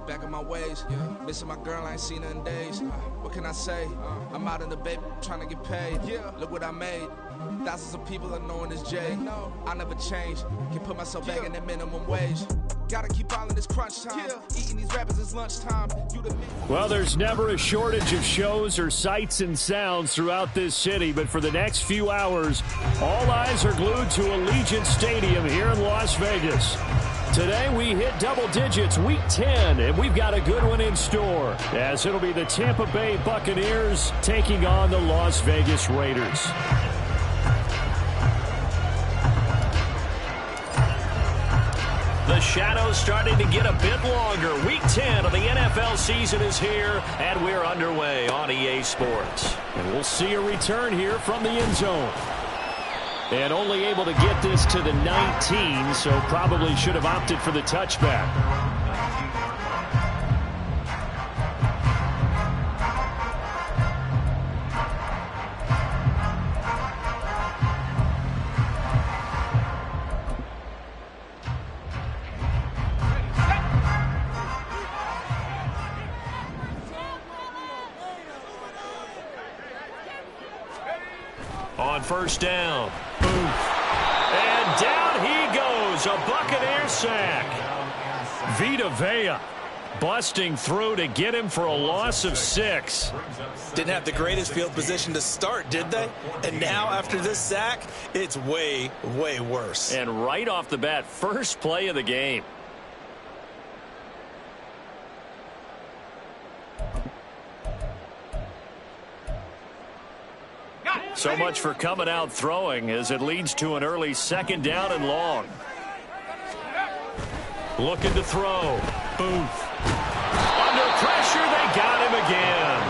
back on my ways. Missing my girl, I ain't seen her in days. What can I say? I'm out in the baby, trying to get paid. Look what I made. Thousands of people are knowing this Jay. I never change. Can put myself back in that minimum wage. Gotta keep all in this crunch time. Eating these rappers is lunchtime. Well, there's never a shortage of shows or sights and sounds throughout this city, but for the next few hours, all eyes are glued to Allegiant Stadium here in Las Vegas. Today we hit double digits, week 10, and we've got a good one in store, as it'll be the Tampa Bay Buccaneers taking on the Las Vegas Raiders. The shadow's starting to get a bit longer. Week 10 of the NFL season is here, and we're underway on EA Sports. And we'll see a return here from the end zone. And only able to get this to the 19, so probably should have opted for the touchback. On first down. Boom. And down he goes. A Buccaneer sack. Vita Vea busting through to get him for a loss of 6. Didn't have the greatest field position to start, did they? And now after this sack, it's way, way worse. And right off the bat, first play of the game. So much for coming out throwing as it leads to an early second down and long. Looking to throw. Booth. Under pressure, they got him again.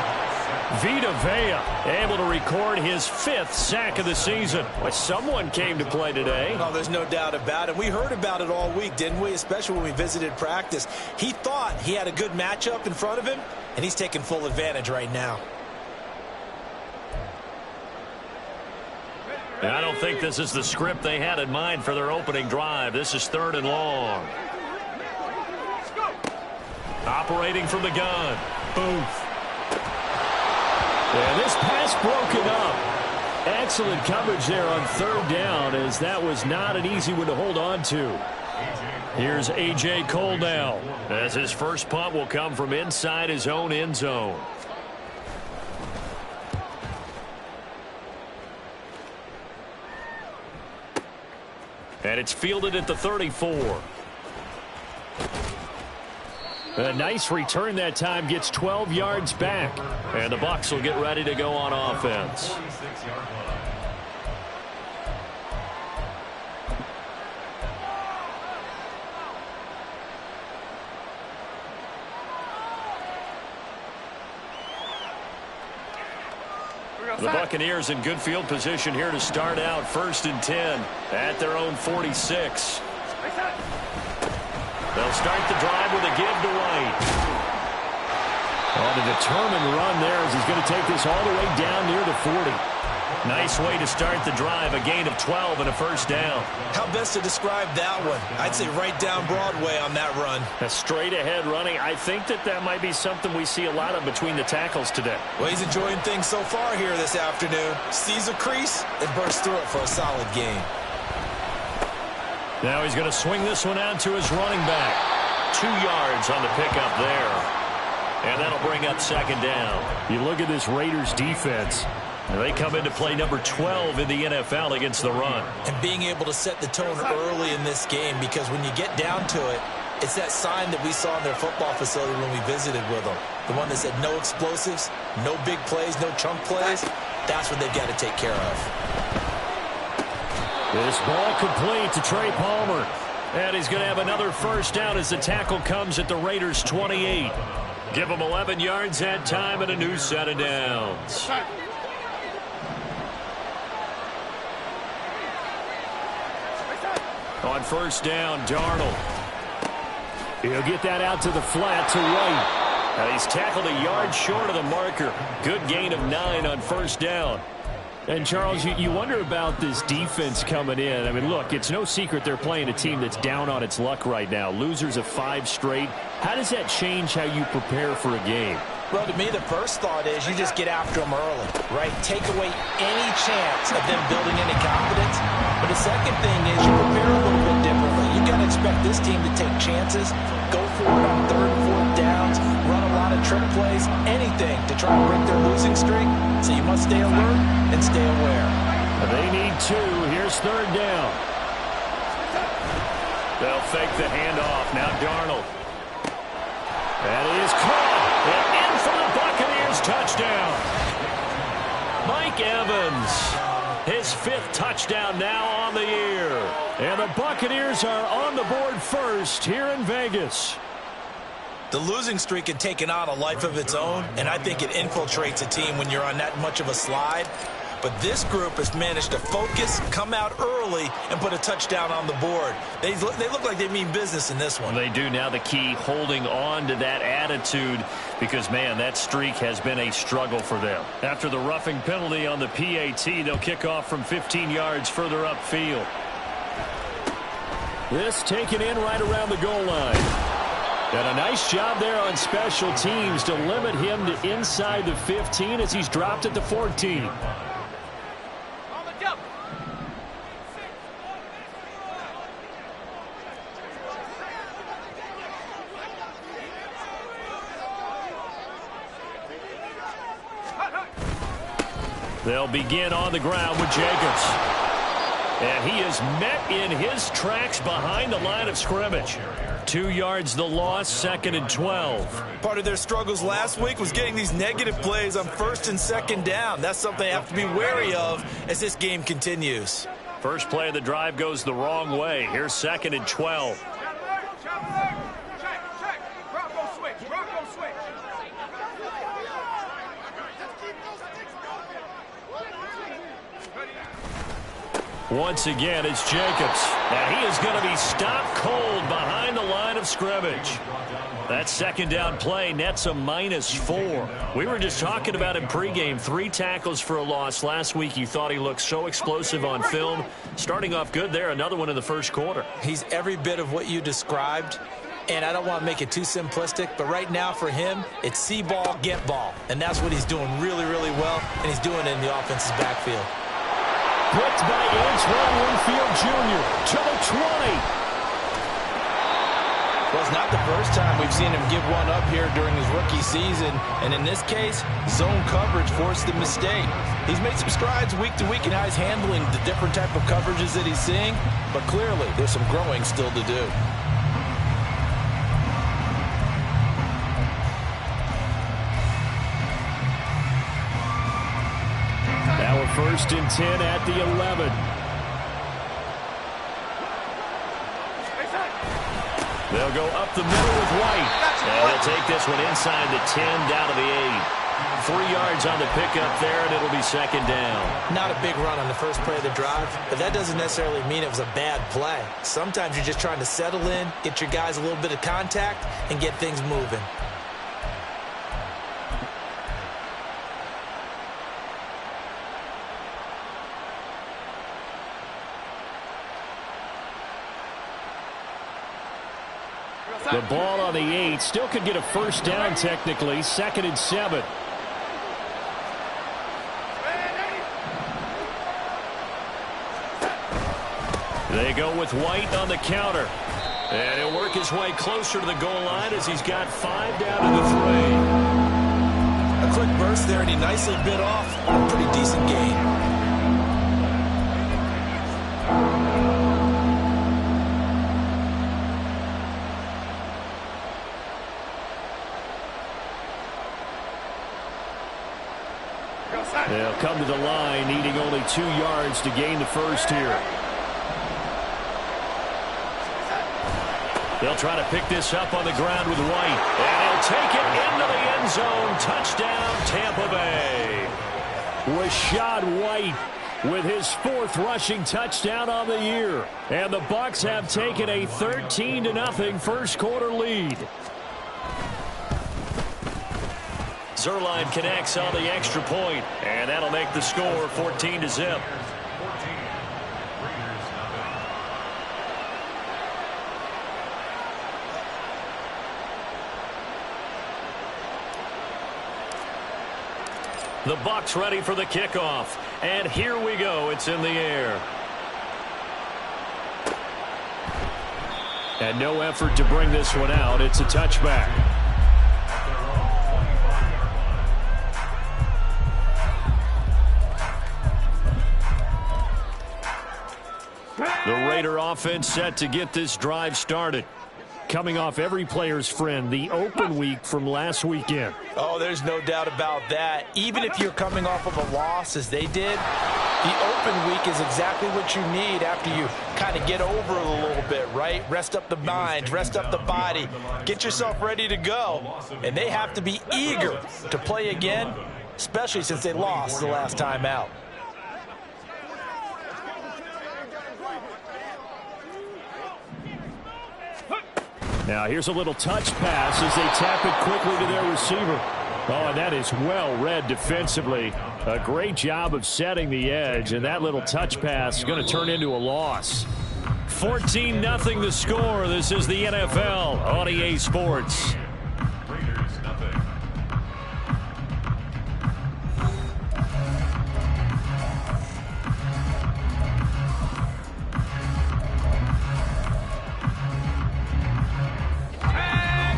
Vita Vea able to record his 5th sack of the season. Well, someone came to play today. Oh, there's no doubt about it. We heard about it all week, didn't we? Especially when we visited practice. He thought he had a good matchup in front of him, and he's taking full advantage right now. And I don't think this is the script they had in mind for their opening drive. This is 3rd and long. Operating from the gun. Booth. And this pass broken up. Excellent coverage there on 3rd down, as that was not an easy one to hold on to. Here's A.J. Cole now, as his first punt will come from inside his own end zone. And it's fielded at the 34. A nice return that time, gets 12 yards back. And the Bucs will get ready to go on offense. The Buccaneers in good field position here to start out. 1st and 10 at their own 46. They'll start the drive with a give to White. On a determined run there as he's going to take this all the way down near the 40. Nice way to start the drive. A gain of 12 and a first down. How best to describe that one? I'd say right down Broadway on that run. A straight ahead running. I think that might be something we see a lot of between the tackles today. Well, he's enjoying things so far here this afternoon. Sees a crease and bursts through it for a solid gain. Now he's going to swing this one out to his running back. 2 yards on the pickup there. And that'll bring up 2nd down. You look at this Raiders defense. They come into play number 12 in the NFL against the run. And being able to set the tone early in this game, because when you get down to it, it's that sign that we saw in their football facility when we visited with them. The one that said no explosives, no big plays, no chunk plays. That's what they've got to take care of. This ball complete to Trey Palmer. And he's going to have another first down as the tackle comes at the Raiders' 28. Give them 11 yards that time and a new set of downs. On first down, Darnold. He'll get that out to the flat to White. And he's tackled a yard short of the marker. Good gain of 9 on first down. And, Charles, you wonder about this defense coming in. I mean, look, it's no secret they're playing a team that's down on its luck right now. Losers of 5 straight. How does that change how you prepare for a game? Well, to me, the first thought is you just get after them early, right? Take away any chance of them building any confidence. But the second thing is you prepare a little bit differently. You got to expect this team to take chances, go for it on 3rd and 4th downs, run a lot of trick plays, anything to try and break their losing streak. So you must stay alert and stay aware. They need 2. Here's 3rd down. They'll fake the handoff. Now Darnold. That is caught. And in for the Buccaneers touchdown. Mike Evans. His 5th touchdown now on the year. And the Buccaneers are on the board first here in Vegas. The losing streak had taken on a life of its own, and I think it infiltrates a team when you're on that much of a slide. But this group has managed to focus, come out early, and put a touchdown on the board. They look like they mean business in this one. They do. Now the key, holding on to that attitude, because, man, that streak has been a struggle for them. After the roughing penalty on the PAT, they'll kick off from 15 yards further upfield. This taken in right around the goal line. And a nice job there on special teams to limit him to inside the 15 as he's dropped at the 14. They'll begin on the ground with Jacobs. And he is met in his tracks behind the line of scrimmage. 2 yards the loss, 2nd and 12. Part of their struggles last week was getting these negative plays on 1st and 2nd down. That's something they have to be wary of as this game continues. First play of the drive goes the wrong way. Here's 2nd and 12. Once again, it's Jacobs. And he is going to be stopped cold behind the line of scrimmage. That 2nd down play nets a -4. We were just talking about him pregame. 3 tackles for a loss last week. You thought he looked so explosive on film. Starting off good there. Another one in the 1st quarter. He's every bit of what you described. And I don't want to make it too simplistic, but right now for him, it's see ball, get ball. And that's what he's doing really, really well. And he's doing it in the offense's backfield. Picked by Antoine Winfield Jr. to the 20. Well, it's not the first time we've seen him give one up here during his rookie season. And in this case, zone coverage forced the mistake. He's made some strides week to week in how he's handling the different type of coverages that he's seeing. But clearly, there's some growing still to do. Now a 1st and 10 at the 11. They'll go up the middle with White. And he'll take this one inside the 10, down to the 8. 3 yards on the pickup there, and it'll be 2nd down. Not a big run on the first play of the drive, but that doesn't necessarily mean it was a bad play. Sometimes you're just trying to settle in, get your guys a little bit of contact, and get things moving. The ball on the 8. Still could get a 1st down technically. 2nd and 7. They go with White on the counter. And he'll work his way closer to the goal line as he's got 5 down to the 3. A quick burst there, and he nicely bit off a pretty decent gain. They'll come to the line, needing only 2 yards to gain the 1st here. They'll try to pick this up on the ground with White. And he'll take it into the end zone. Touchdown, Tampa Bay. Rashad White with his 4th rushing touchdown on the year. And the Bucks have taken a 13-0 1st quarter lead. Zerline connects on the extra point, and that'll make the score 14-0. The Bucks ready for the kickoff. And here we go. It's in the air. And no effort to bring this one out. It's a touchback. The Raider offense set to get this drive started. Coming off every player's friend, the open week from last weekend. Oh, there's no doubt about that. Even if you're coming off of a loss as they did, the open week is exactly what you need after you kind of get over it a little bit, right? Rest up the mind, rest up the body, get yourself ready to go. And they have to be eager to play again, especially since they lost the last time out. Now here's a little touch pass as they tap it quickly to their receiver. Oh, and that is well read defensively. A great job of setting the edge, and that little touch pass is going to turn into a loss. 14-0 the score. This is the NFL on EA Sports.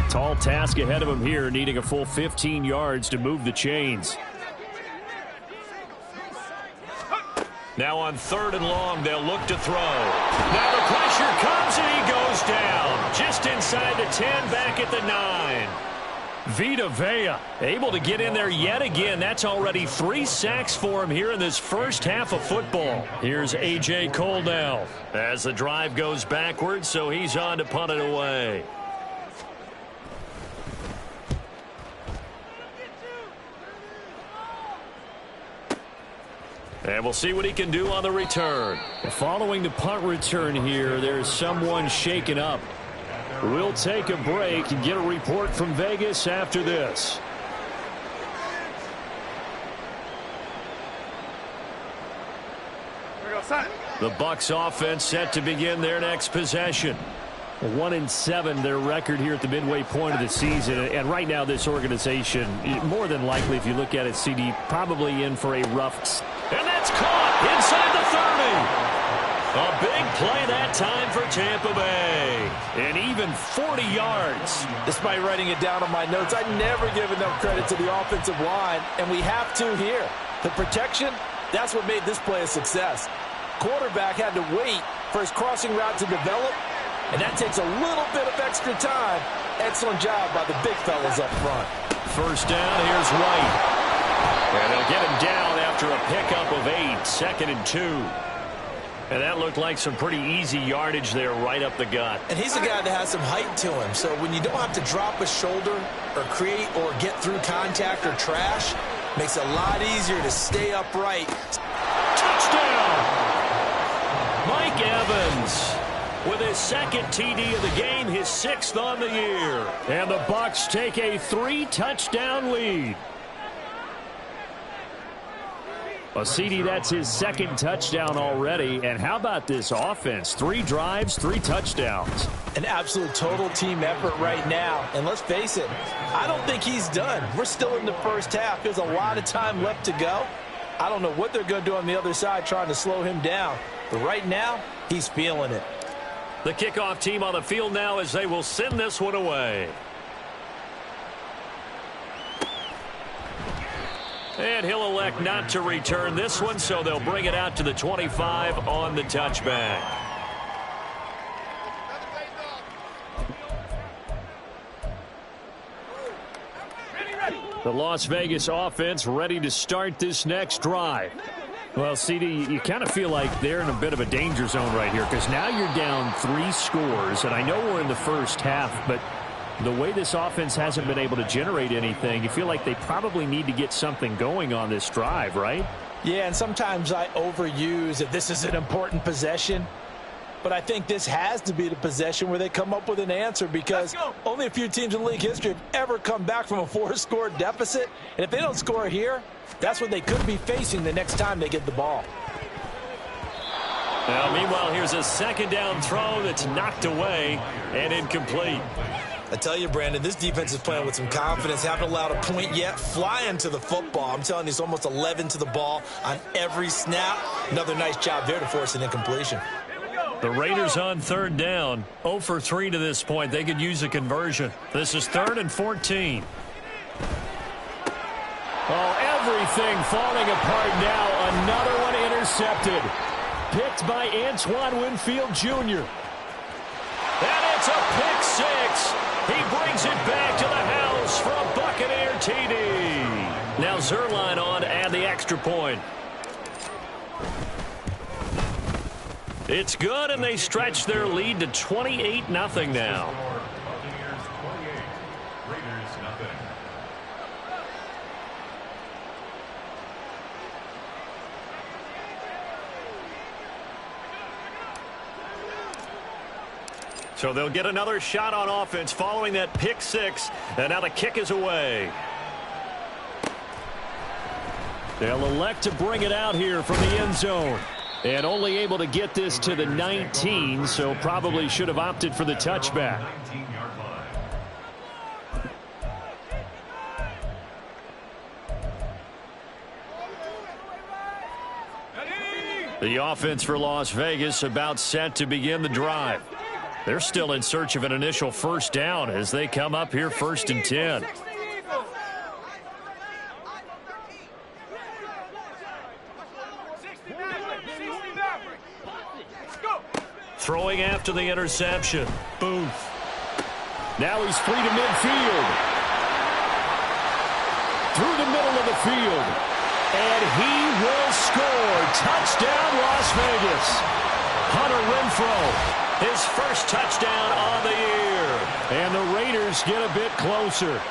Tall task ahead of him here, needing a full 15 yards to move the chains. Now on 3rd and long, they'll look to throw. Now the pressure comes and he goes down. Just inside the 10, back at the 9. Vita Vea able to get in there yet again. That's already 3 sacks for him here in this first half of football. Here's A.J. Cole now as the drive goes backwards, so he's on to punt it away. And we'll see what he can do on the return. Following the punt return here, there's someone shaken up. We'll take a break and get a report from Vegas after this. The Bucks offense set to begin their next possession. 1-7 their record here at the midway point of the season, and right now this organization, more than likely if you look at it, CD, probably in for a rough. And that's caught inside the 30. A big play that time for Tampa Bay. And even 40 yards. Despite writing it down on my notes, I never give enough credit to the offensive line, and we have to here. The protection, that's what made this play a success. Quarterback had to wait for his crossing route to develop, and that takes a little bit of extra time. Excellent job by the big fellas up front. First down, here's White. And they'll get him down after a pickup of 8, 2nd and 2. And that looked like some pretty easy yardage there right up the gut. And he's a guy that has some height to him. So when you don't have to drop a shoulder or create or get through contact or trash, makes it a lot easier to stay upright. Touchdown! Mike Evans with his 2nd TD of the game, his 6th on the year. And the Bucks take a 3-touchdown lead. Well, CD, that's his 2nd touchdown already. And how about this offense? 3 drives, 3 touchdowns. An absolute total team effort right now. And let's face it, I don't think he's done. We're still in the first half. There's a lot of time left to go. I don't know what they're going to do on the other side trying to slow him down. But right now, he's feeling it. The kickoff team on the field now as they will send this one away. And he'll elect not to return this one, so they'll bring it out to the 25 on the touchback. The Las Vegas offense ready to start this next drive. Well, CD, you kind of feel like they're in a bit of a danger zone right here because now you're down 3 scores, and I know we're in the first half, but the way this offense hasn't been able to generate anything, you feel like they probably need to get something going on this drive, right? Yeah, and sometimes I overuse that this is an important possession. but I think this has to be the possession where they come up with an answer, because only a few teams in league history have ever come back from a 4-score deficit. And if they don't score here, that's what they could be facing the next time they get the ball. Now, meanwhile, here's a second down throw that's knocked away and incomplete. I tell you, Brandon, this defense is playing with some confidence. Haven't allowed a point yet. Flying to the football. I'm telling you, it's almost 11 to the ball on every snap. Another nice job there to force an incompletion. The Raiders on third down. 0 for 3 to this point. They could use a conversion. This is 3rd and 14. Oh, everything falling apart now. Another one intercepted. Picked by Antoine Winfield Jr. And it's a pick 6. He brings it back to the house for a Buccaneer TD. Now Zerline on to add the extra point. It's good, and they stretch their lead to 28-0 now. So they'll get another shot on offense following that pick 6, and now the kick is away. They'll elect to bring it out here from the end zone. And only able to get this to the 19, so probably should have opted for the touchback. The offense for Las Vegas about set to begin the drive. They're still in search of an initial first down as they come up here 1st and 10. Throwing after the interception. Booth. Now he's free to midfield. Through the middle of the field. And he will score. Touchdown, Las Vegas. Hunter Renfrow. His first touchdown on the year. And the Raiders get a bit closer.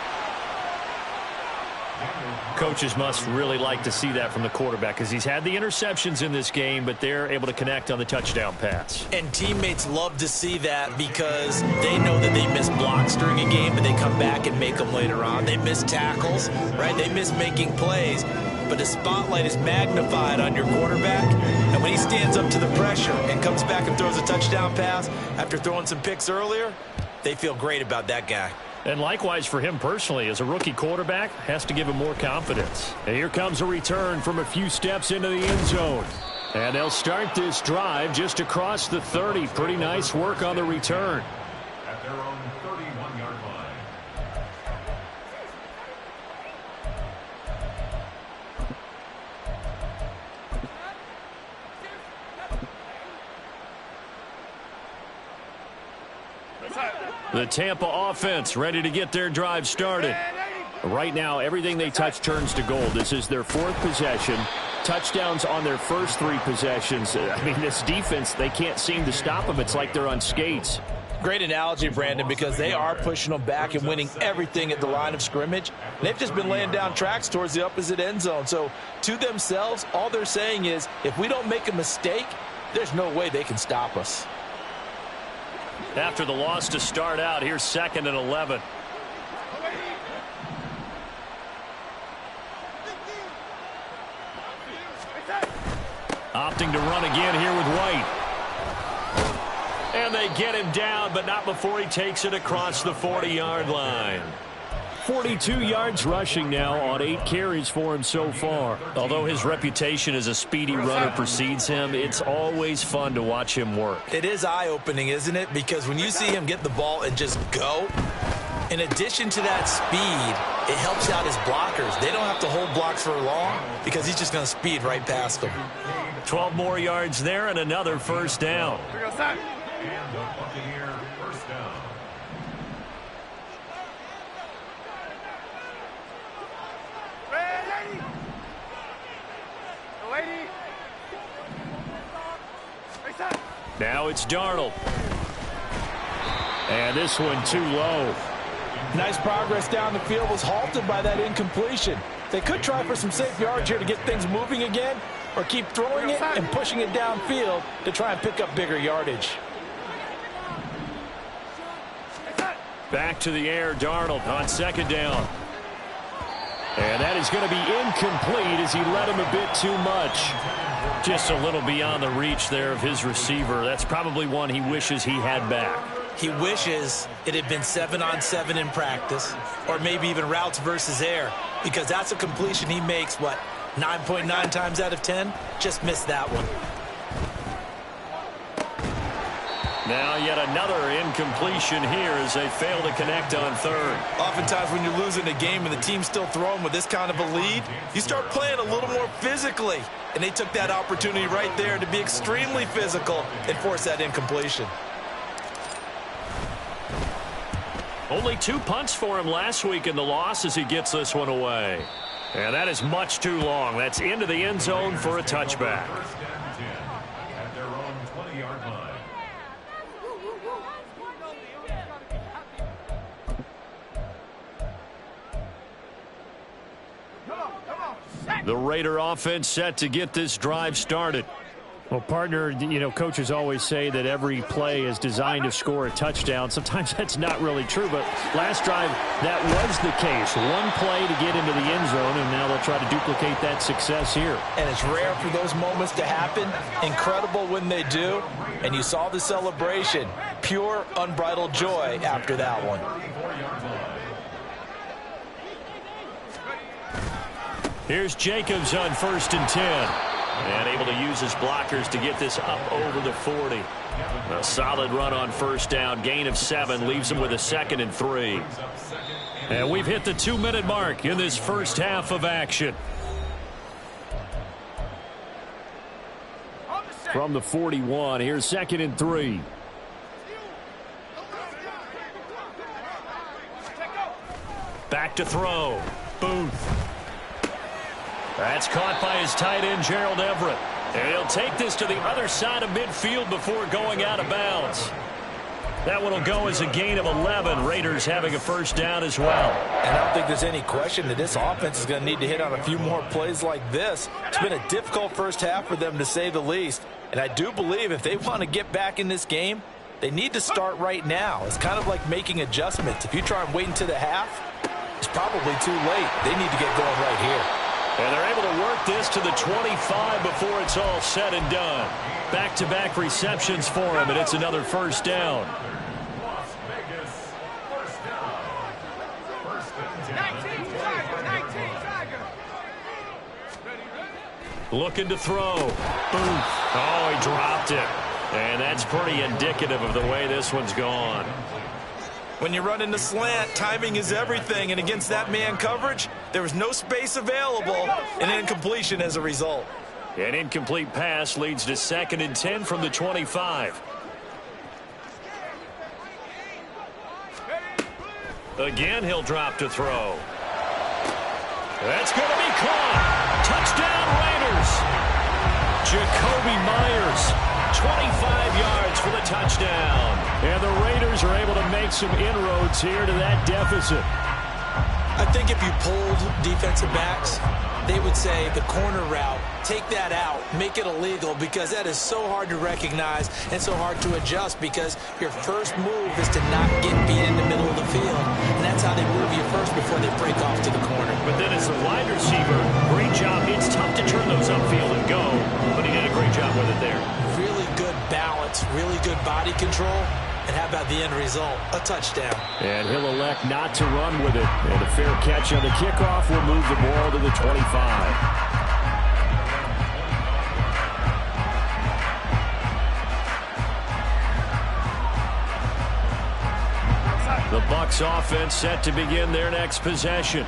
Coaches must really like to see that from the quarterback, because he's had the interceptions in this game, but they're able to connect on the touchdown pass. And teammates love to see that, because they know that they miss blocks during a game, but they come back and make them later on. They miss tackles, right? They miss making plays. But the spotlight is magnified on your quarterback. And when he stands up to the pressure and comes back and throws a touchdown pass after throwing some picks earlier, they feel great about that guy. And likewise for him personally, as a rookie quarterback, has to give him more confidence. And here comes a return from a few steps into the end zone. And they'll start this drive just across the 30. Pretty nice work on the return. At their own 31-yard line. The Tampa offense ready to get their drive started. Right now, everything they touch turns to gold. This is their 4th possession. Touchdowns on their first 3 possessions. I mean, this defense, they can't seem to stop them. It's like they're on skates. Great analogy, Brandon, because they are pushing them back and winning everything at the line of scrimmage. They've just been laying down tracks towards the opposite end zone. So to themselves, all they're saying is, if we don't make a mistake, there's no way they can stop us. After the loss to start out, here's 2nd and 11. Opting to run again here with White. And they get him down, but not before he takes it across the 40-yard line. 42 yards rushing now on 8 carries for him so far. Although his reputation as a speedy runner precedes him, it's always fun to watch him work. It is eye-opening, isn't it? Because when you see him get the ball and just go, in addition to that speed, it helps out his blockers. They don't have to hold blocks for long because he's just going to speed right past them. 12 more yards there and another first down. And the Buccaneer first down. Now it's Darnold. And this one too low. Nice progress down the field, was halted by that incompletion. They could try for some safe yards here to get things moving again, or keep throwing it and pushing it downfield to try and pick up bigger yardage. Back to the air, Darnold on second down. And that is going to be incomplete as he led him a bit too much. Just a little beyond the reach there of his receiver. That's probably one he wishes he had back. He wishes it had been 7-on-7 in practice, or maybe even routes versus air, because that's a completion he makes, 9.9 times out of 10? Just missed that one. Now yet another incompletion here as they fail to connect on third. Oftentimes when you're losing a game and the team's still throwing with this kind of a lead, you start playing a little more physically. And they took that opportunity right there to be extremely physical and force that incompletion. Only 2 punts for him last week in the loss as he gets this one away. And that is much too long. That's into the end zone for a touchback. First down and 10 at their own 20-yard line. The Raider offense set to get this drive started. Well, partner, coaches always say that every play is designed to score a touchdown. Sometimes that's not really true, but last drive, that was the case. One play to get into the end zone, and now they'll try to duplicate that success here. And it's rare for those moments to happen. Incredible when they do. And you saw the celebration. Pure, unbridled joy after that one. Here's Jacobs on 1st and 10. And able to use his blockers to get this up over the 40. A solid run on first down. Gain of 7 leaves him with a 2nd and 3. And we've hit the 2-minute mark in this first half of action. From the 41, here's 2nd and 3. Back to throw. Booth. That's caught by his tight end, Gerald Everett. And he'll take this to the other side of midfield before going out of bounds. That one will go as a gain of 11. Raiders having a first down as well. And I don't think there's any question that this offense is going to need to hit on a few more plays like this. It's been a difficult first half for them, to say the least. And I do believe if they want to get back in this game, they need to start right now. It's kind of like making adjustments. If you try and wait until the half, it's probably too late. They need to get going right here. And they're able to work this to the 25 before it's all said and done. Back-to-back receptions for him, and it's another first down. Las Vegas, first down. First and 10. 19 Tiger. Looking to throw. Boom. Oh, he dropped it. And that's pretty indicative of the way this one's gone. When you run into slant, timing is everything, and against that man coverage, there was no space available, and incompletion as a result. An incomplete pass leads to 2nd and 10 from the 25. Again, he'll drop to throw. That's going to be caught. Touchdown, Raiders. Jacoby Myers. 25 yards for the touchdown. And the Raiders are able to make some inroads here to that deficit. I think if you polled defensive backs, they would say the corner route, take that out, make it illegal, because that is so hard to recognize and so hard to adjust, because your first move is to not get beat in the middle of the field. And that's how they move you first before they break off to the corner. But then as a wide receiver, great job. It's tough to turn those upfield and go, but he did a great job with it there. Really good balance, really good body control. And how about the end result? A touchdown. And he'll elect not to run with it. And a fair catch on the kickoff will move the ball to the 25. The Bucks offense set to begin their next possession.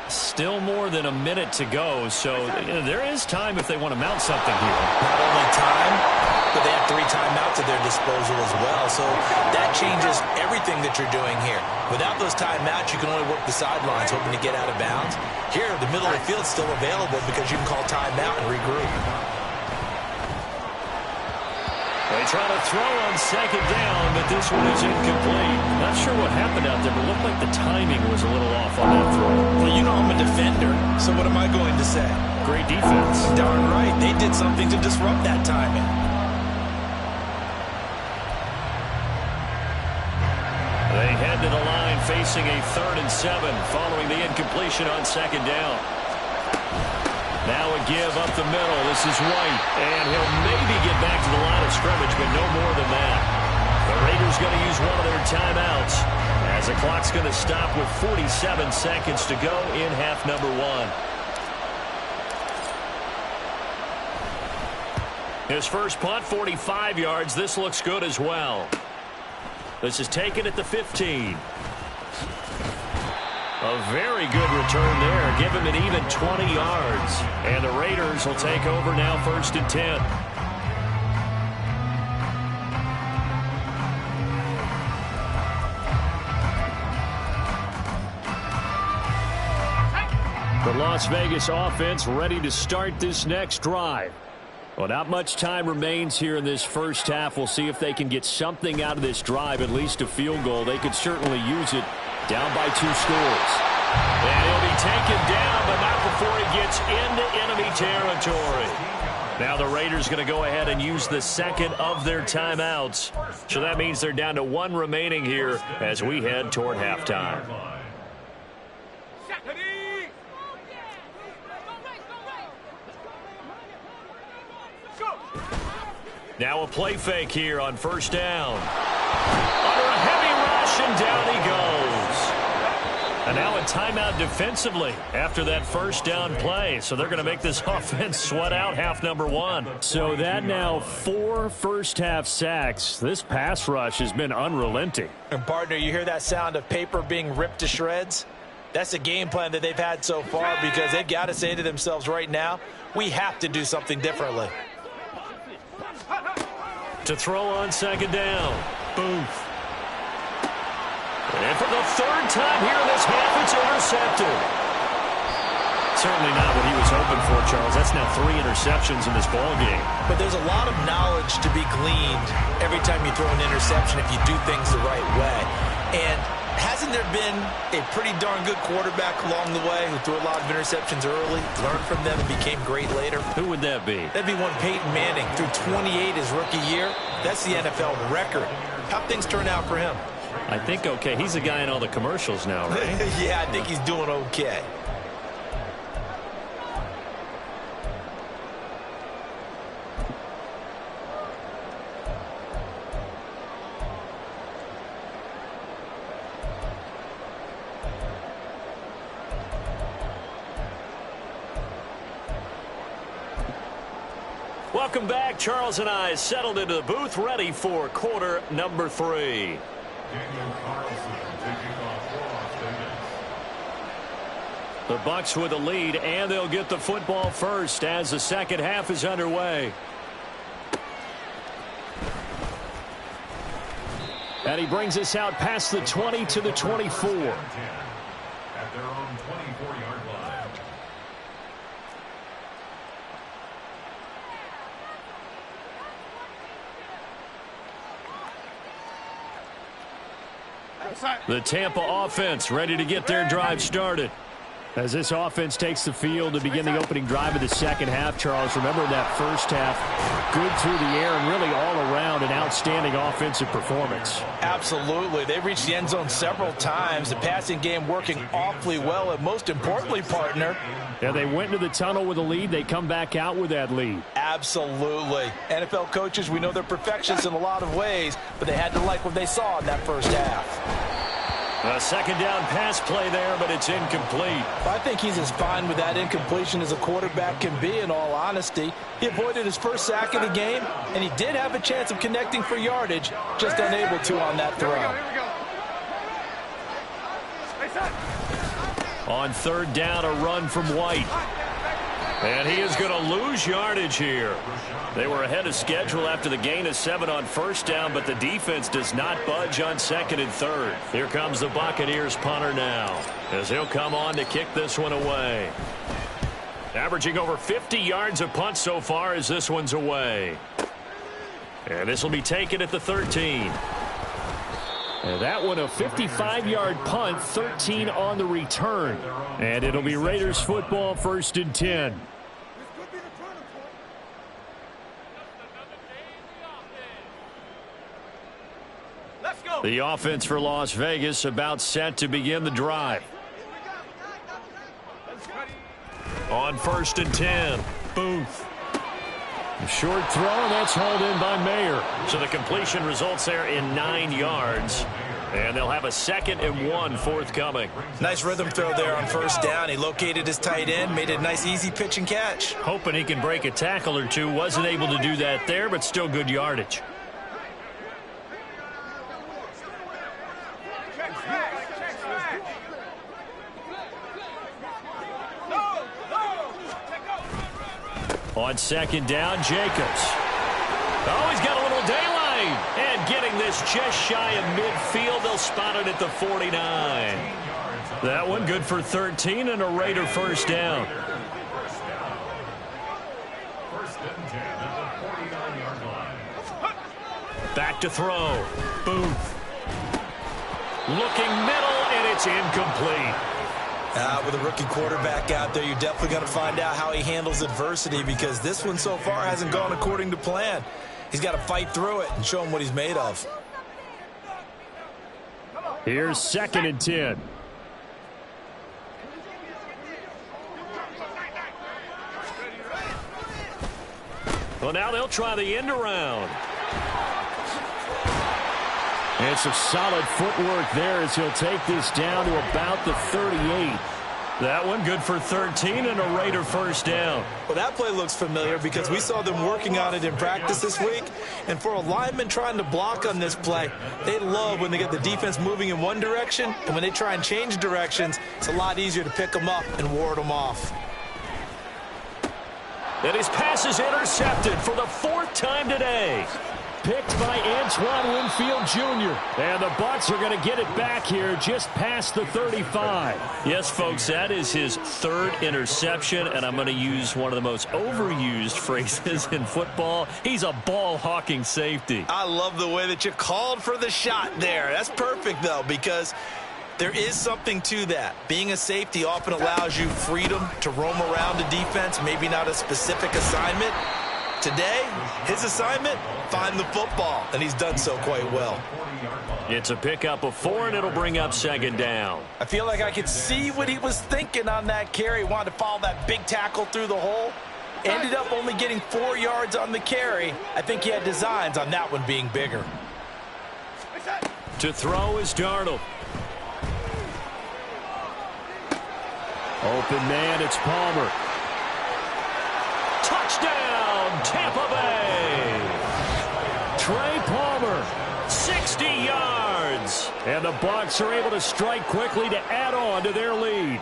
Still more than a minute to go, so there is time if they want to mount something here. Not only time, but they have 3 timeouts at their disposal as well, so that changes everything that you're doing here. Without those timeouts, you can only work the sidelines hoping to get out of bounds. Here, the middle of the field's still available because you can call timeout and regroup. They try to throw on 2nd down, but this one is incomplete. Not sure what happened out there, but it looked like the timing was a little off on that throw. Well, you know I'm a defender, so what am I going to say? Great defense. Darn right. They did something to disrupt that timing. They head to the line facing a 3rd and 7 following the incompletion on 2nd down. Now a give up the middle. This is White, and he'll maybe get back to the line of scrimmage, but no more than that. The Raiders going to use one of their timeouts as the clock's going to stop with 47 seconds to go in half number 1. His first punt, 45 yards. This looks good as well. This is taken at the 15. A very good return there. Give him an even 20 yards. And the Raiders will take over now 1st and 10. The Las Vegas offense ready to start this next drive. Well, not much time remains here in this first half. We'll see if they can get something out of this drive, at least a field goal. They could certainly use it down by 2 scores. And he'll be taken down, but not before he gets into enemy territory. Now the Raiders going to go ahead and use the second of their timeouts. So that means they're down to 1 remaining here as we head toward halftime. Now a play fake here on 1st down. Under a heavy rush, and down he goes. And now a timeout defensively after that 1st down play. So they're going to make this offense sweat out half number 1. So that now 4 first-half sacks. This pass rush has been unrelenting. And, partner, you hear that sound of paper being ripped to shreds? That's the game plan that they've had so far because they've got to say to themselves right now, we have to do something differently. To throw on 2nd down. Booth. And for the 3rd time here in this half, it's intercepted. Certainly not what he was hoping for, Charles. That's now 3 interceptions in this ballgame. But there's a lot of knowledge to be gleaned every time you throw an interception if you do things the right way. And hasn't there been a pretty darn good quarterback along the way who threw a lot of interceptions early, learned from them, and became great later? Who would that be? That'd be one Peyton Manning. Threw 28 his rookie year. That's the NFL record. How'd things turn out for him? I think okay. He's the guy in all the commercials now, right? Yeah, I think he's doing okay. Welcome back. Charles and I settled into the booth, ready for quarter number 3. The Bucks with the lead, and they'll get the football first as the second half is underway. And he brings us out past the 20 to the 24. At their own 24-yard line. The Tampa offense ready to get their drive started. As this offense takes the field to begin the opening drive of the second half, Charles, remember that first half, good through the air and really all around an outstanding offensive performance. Absolutely. They reached the end zone several times. The passing game working awfully well, and most importantly, partner. Yeah, they went into the tunnel with a lead. They come back out with that lead. Absolutely. NFL coaches, we know they're perfectionists in a lot of ways, but they had to like what they saw in that first half. A second down pass play there, but it's incomplete. I think he's as fine with that incompletion as a quarterback can be, in all honesty. He avoided his first sack of the game, and he did have a chance of connecting for yardage, just unable to on that throw. On 3rd down, a run from White. And he is going to lose yardage here. They were ahead of schedule after the gain of 7 on 1st down, but the defense does not budge on 2nd and 3rd. Here comes the Buccaneers punter now, as he'll come on to kick this one away. Averaging over 50 yards a punt so far as this one's away. And this will be taken at the 13. And that one a 55-yard punt, 13 on the return. And it'll be Raiders football, 1st and 10. The offense for Las Vegas about set to begin the drive. On 1st and 10, Booth. A short throw, and that's hauled in by Mayer. So the completion results there in 9 yards. And they'll have a 2nd and 1 forthcoming. Nice rhythm throw there on 1st down. He located his tight end, made it a nice easy pitch and catch. Hoping he can break a tackle or two. Wasn't able to do that there, but still good yardage. On 2nd down, Jacobs. Oh, he's got a little daylight. And getting this just shy of midfield. They'll spot it at the 49. That one good for 13 and a Raider 1st down. 1st and 10 at the 49-yard line. Back to throw. Booth. Looking middle, and it's incomplete. With a rookie quarterback out there, you're definitely going to find out how he handles adversity, because this one so far hasn't gone according to plan. He's got to fight through it and show him what he's made of. Here's 2nd and 10. Well, now they'll try the end around. And some solid footwork there as he'll take this down to about the 38. That one good for 13 and a Raider 1st down. Well, that play looks familiar because we saw them working on it in practice this week. And for a lineman trying to block on this play, they love when they get the defense moving in one direction. And when they try and change directions, it's a lot easier to pick them up and ward them off. And his pass is intercepted for the 4th time today. Picked by Antoine Winfield Jr. And the Bucks are going to get it back here just past the 35. Yes, folks, that is his 3rd interception, and I'm going to use one of the most overused phrases in football. He's a ball-hawking safety. I love the way that you called for the shot there. That's perfect, though, because there is something to that. Being a safety often allows you freedom to roam around a defense, maybe not a specific assignment. Today, his assignment, find the football, and he's done so quite well. It's a pickup of 4, and it'll bring up 2nd down. I feel like I could see what he was thinking on that carry. He wanted to follow that big tackle through the hole. Ended up only getting 4 yards on the carry. I think he had designs on that one being bigger. To throw is Darnold. Open man, it's Palmer. Touchdown, Tampa Bay. Trey Palmer, 60 yards. And the Bucks are able to strike quickly to add on to their lead.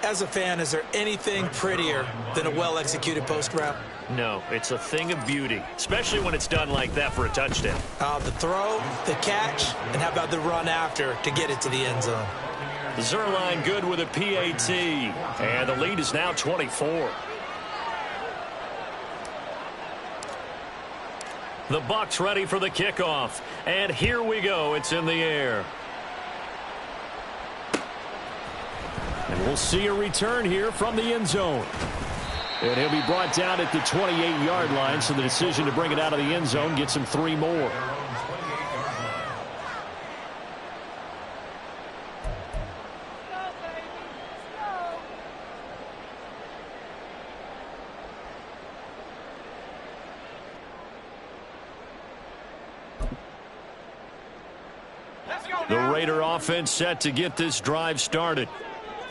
As a fan, is there anything prettier than a well-executed post route? No, it's a thing of beauty, especially when it's done like that for a touchdown. The throw, the catch, and how about the run after to get it to the end zone? Zerline good with a PAT. And the lead is now 24. The Bucks ready for the kickoff. And here we go. It's in the air. And we'll see a return here from the end zone. And he'll be brought down at the 28-yard line, so the decision to bring it out of the end zone gets him 3 more. The Raider offense set to get this drive started.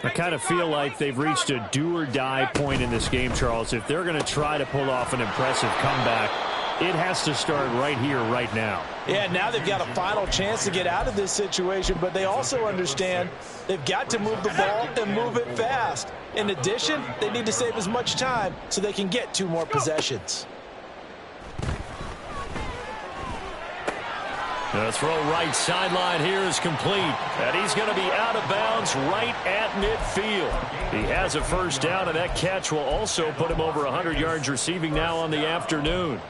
I kind of feel like they've reached a do-or-die point in this game, Charles. If they're going to try to pull off an impressive comeback, it has to start right here, right now. Yeah, now they've got a final chance to get out of this situation, but they also understand they've got to move the ball and move it fast. In addition, they need to save as much time so they can get 2 more possessions. The throw right sideline here is complete. And he's going to be out of bounds right at midfield. He has a 1st down, and that catch will also put him over 100 yards receiving now on the afternoon.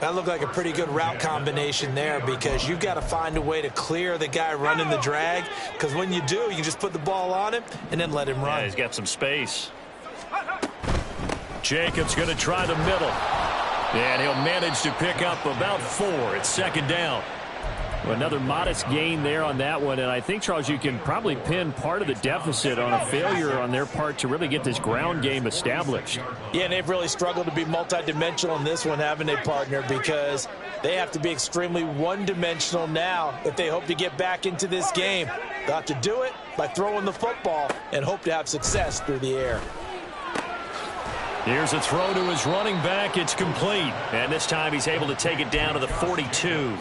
That looked like a pretty good route combination there, because you've got to find a way to clear the guy running the drag, because when you do, you can just put the ball on him and then let him run. Yeah, he's got some space. Jacobs going to try the middle. And he'll manage to pick up about 4. It's second down. Well, another modest gain there on that one, and I think, Charles, you can probably pin part of the deficit on a failure on their part to really get this ground game established. Yeah, and they've really struggled to be multidimensional in this one, haven't they, partner? Because they have to be extremely one-dimensional now if they hope to get back into this game. They'll have to do it by throwing the football and hope to have success through the air. Here's a throw to his running back. It's complete. And this time he's able to take it down to the 42.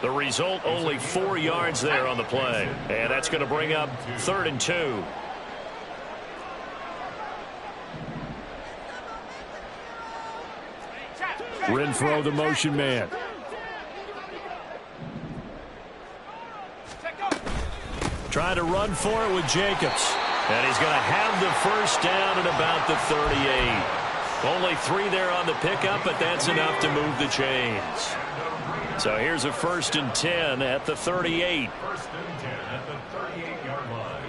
The result, only 4 yards there on the play. And that's going to bring up 3rd and 2. Renfro, the motion man. Trying to run for it with Jacobs. And he's going to have the first down at about the 38. Only 3 there on the pickup, but that's enough to move the chains. So here's a 1st and 10 at the 38. 1st and 10 at the 38-yard line.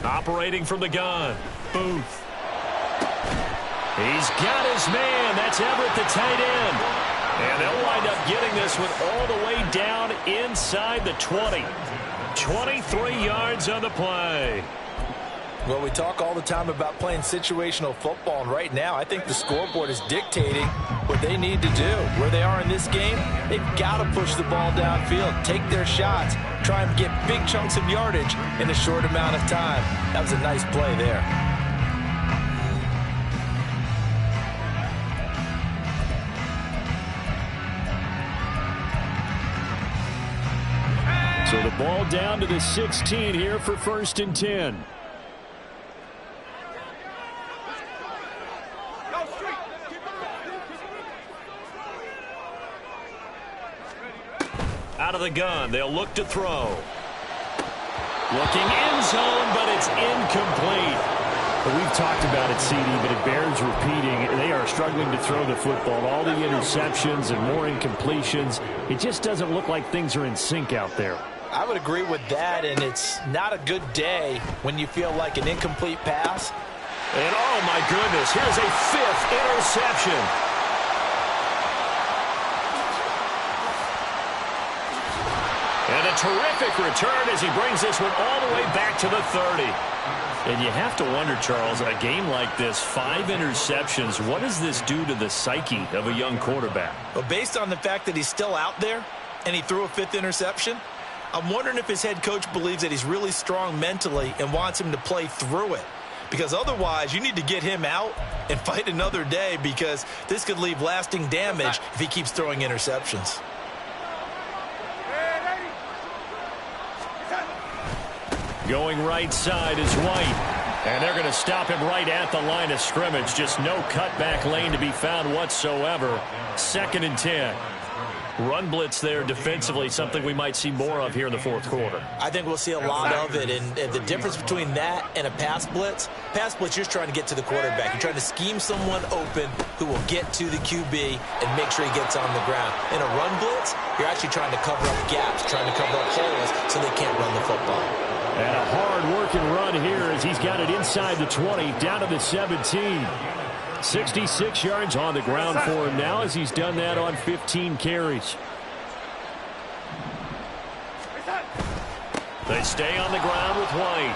Operating from the gun. Booth. He's got his man. That's Everett, the tight end. And they'll wind up getting this one all the way down inside the 20. 23 yards on the play. Well, we talk all the time about playing situational football, and right now I think the scoreboard is dictating what they need to do. Where they are in this game, they've got to push the ball downfield, take their shots, try and get big chunks of yardage in a short amount of time. That was a nice play there. So the ball down to the 16 here for 1st and 10. Out of the gun, they'll look to throw. Looking end zone, but it's incomplete. Well, we've talked about it, CD, but it bears repeating. They are struggling to throw the football. All the interceptions and more incompletions. It just doesn't look like things are in sync out there. I would agree with that, and it's not a good day when you feel like an incomplete pass. And oh my goodness, here's a 5th interception. And a terrific return as he brings this one all the way back to the 30. And you have to wonder, Charles, a game like this, 5 interceptions, what does this do to the psyche of a young quarterback? Well, based on the fact that he's still out there and he threw a 5th interception, I'm wondering if his head coach believes that he's really strong mentally and wants him to play through it. Because otherwise, you need to get him out and fight another day, because this could leave lasting damage if he keeps throwing interceptions. Going right side is White. And they're going to stop him right at the line of scrimmage. Just no cutback lane to be found whatsoever. 2nd and 10. Run blitz there defensively, something we might see more of here in the 4th quarter. I think we'll see a lot of it, and the difference between that and a pass blitz, you're just trying to get to the quarterback. You're trying to scheme someone open who will get to the QB and make sure he gets on the ground. In a run blitz, you're actually trying to cover up gaps, trying to cover up holes so they can't run the football. And a hard-working run here as he's got it inside the 20, down to the 17. 66 yards on the ground for him now as he's done that on 15 carries. They stay on the ground with White.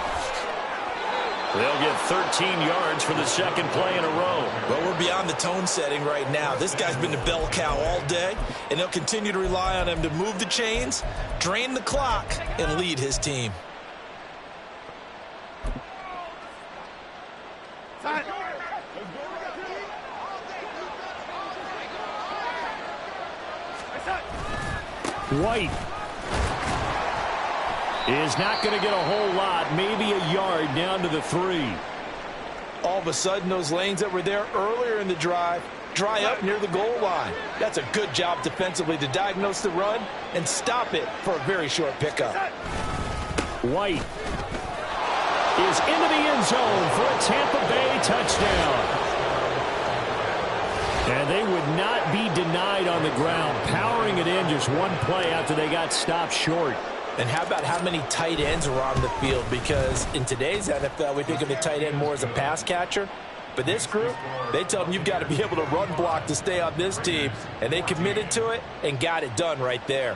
They'll get 13 yards for the 2nd play in a row. Well, we're beyond the tone setting right now. This guy's been the bell cow all day, and they'll continue to rely on him to move the chains, drain the clock, and lead his team. White is not going to get a whole lot, maybe a yard down to the 3. All of a sudden, those lanes that were there earlier in the drive dry up near the goal line. That's a good job defensively to diagnose the run and stop it for a very short pickup. White is into the end zone for a Tampa Bay touchdown. And they would not be denied on the ground, powering it in just one play after they got stopped short. And how about how many tight ends are on the field? Because in today's NFL, we think of the tight end more as a pass catcher. But this group, they tell them you've got to be able to run block to stay on this team. And they committed to it and got it done right there.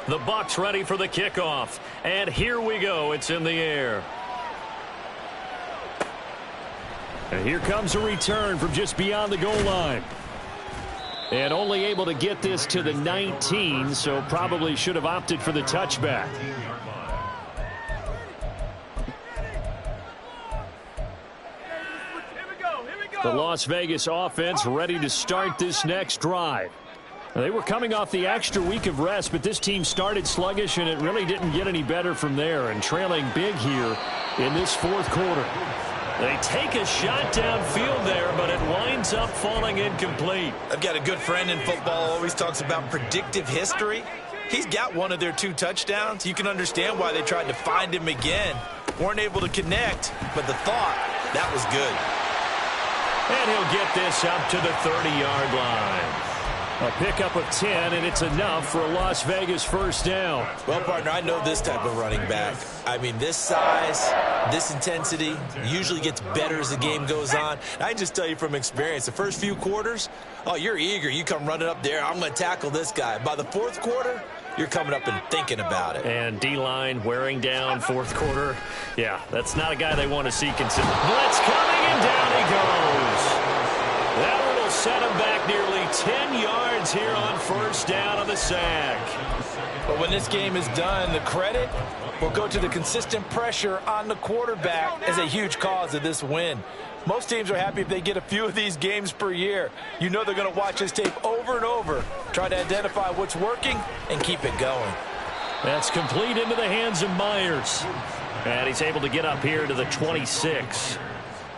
The Bucks ready for the kickoff. And here we go. It's in the air. And here comes a return from just beyond the goal line. And only able to get this to the 19, so probably should have opted for the touchback. The Las Vegas offense ready to start this next drive. They were coming off the extra week of rest, but this team started sluggish, and it really didn't get any better from there, and trailing big here in this fourth quarter. They take a shot downfield there, but it winds up falling incomplete. I've got a good friend in football, always talks about predictive history. He's got one of their 2 touchdowns. You can understand why they tried to find him again. Weren't able to connect, but the thought, that was good. And he'll get this up to the 30-yard line. A pickup of 10, and it's enough for a Las Vegas first down. Well, partner, I know this type of running back. I mean, this size, this intensity usually gets better as the game goes on. I just tell you from experience, the first few quarters, oh, you're eager. You come running up there, I'm going to tackle this guy. By the fourth quarter, you're coming up and thinking about it. And D-line wearing down fourth quarter. Yeah, that's not a guy they want to see consider. Blitz coming, and down he goes. That one will set him back nearly 10 yards here on first down on the sack. But when this game is done, the credit will go to the consistent pressure on the quarterback as a huge cause of this win. Most teams are happy if they get a few of these games per year. You know they're going to watch this tape over and over, try to identify what's working and keep it going. That's complete into the hands of Myers. And he's able to get up here to the 26.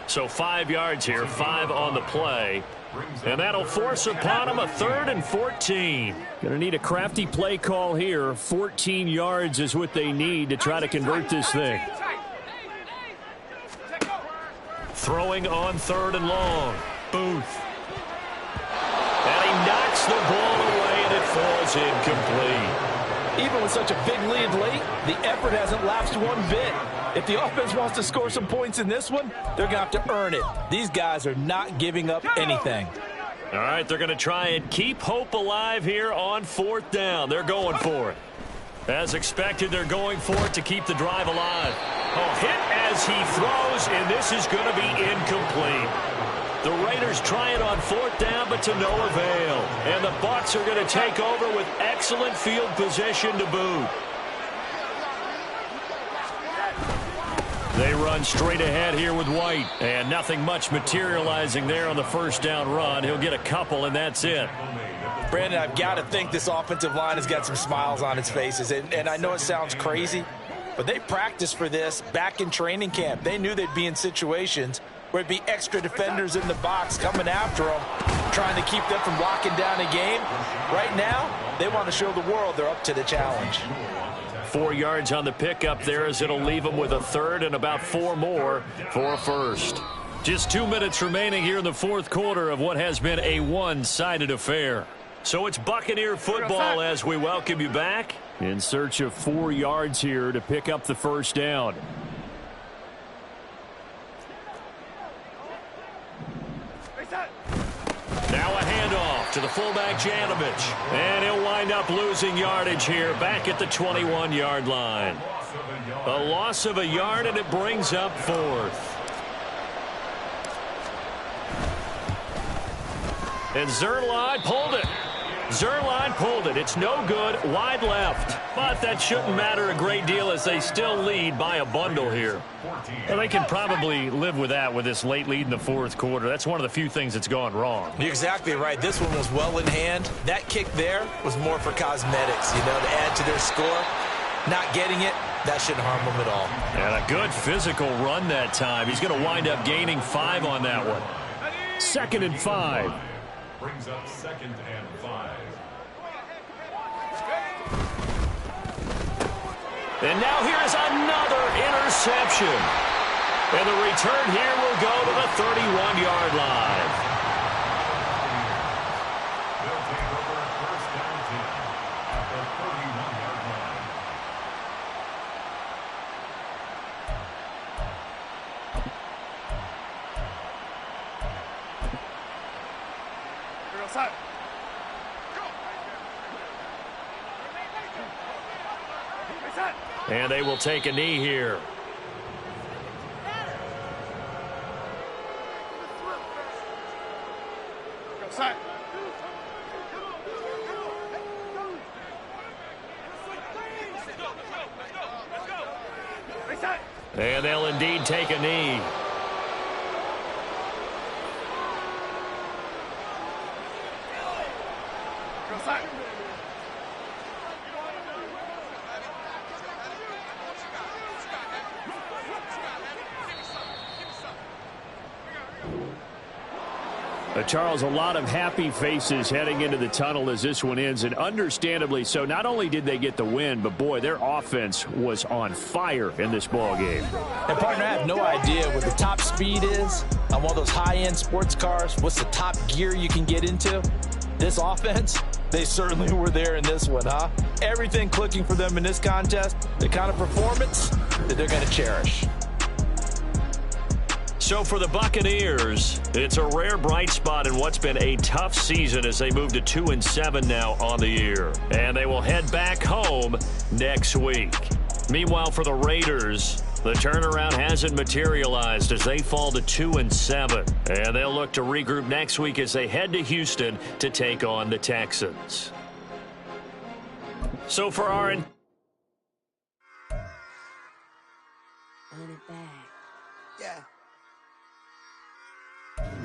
So 5 yards here, 5 on the play. And that'll force upon him a 3rd and 14. Going to need a crafty play call here. 14 yards is what they need to try to convert this thing. Throwing on 3rd and long. Booth. And he knocks the ball away, and it falls incomplete. Even with such a big lead late, the effort hasn't lapsed one bit. If the offense wants to score some points in this one, they're going to have to earn it. These guys are not giving up anything. All right, they're going to try and keep hope alive here on 4th down. They're going for it. As expected, they're going for it to keep the drive alive. Oh, hit as he throws, and this is going to be incomplete. The Raiders try it on 4th down, but to no avail. And the Bucks are going to take over with excellent field position to boot. They run straight ahead here with White. And nothing much materializing there on the first down run. He'll get a couple, and that's it. Brandon, I've got to think this offensive line has got some smiles on its faces. And I know it sounds crazy, but they practiced for this back in training camp. They knew they'd be in situations where it'd be extra defenders in the box coming after them, trying to keep them from locking down a game. Right now, they want to show the world they're up to the challenge. 4 yards on the pickup there as it'll leave them with a 3rd and about 4 more for a first. Just 2 minutes remaining here in the fourth quarter of what has been a one-sided affair. So it's Buccaneer football as we welcome you back. In search of 4 yards here to pick up the first down. Now a handoff to the fullback Janovich. And he'll wind up losing yardage here back at the 21-yard line. A loss of a yard, and it brings up 4th. And Zerline pulled it. Zerline pulled it. It's no good. Wide left. But that shouldn't matter a great deal as they still lead by a bundle here. Well, they can probably live with that with this late lead in the fourth quarter. That's one of the few things that's gone wrong. You're exactly right. This one was well in hand. That kick there was more for cosmetics, to add to their score. Not getting it, that shouldn't harm them at all. And a good physical run that time. He's going to wind up gaining 5 on that one. 2nd and 5. Brings up 2nd and 5. And now here is another interception. And the return here will go to the 31-yard line. They'll take over first down 10 at the 31-yard line. And they will take a knee here. And they'll indeed take a knee. Charles, a lot of happy faces heading into the tunnel as this one ends, and understandably so. Not only did they get the win, but boy, their offense was on fire in this ball game. And partner, I have no idea what the top speed is on one of those high-end sports cars. What's the top gear you can get into? This offense, they certainly were there in this one, huh? Everything clicking for them in this contest, the kind of performance that they're going to cherish. So for the Buccaneers, it's a rare bright spot in what's been a tough season as they move to 2-7 now on the year. And they will head back home next week. Meanwhile, for the Raiders, the turnaround hasn't materialized as they fall to 2-7. And they'll look to regroup next week as they head to Houston to take on the Texans. So for our... Run it back. Yeah.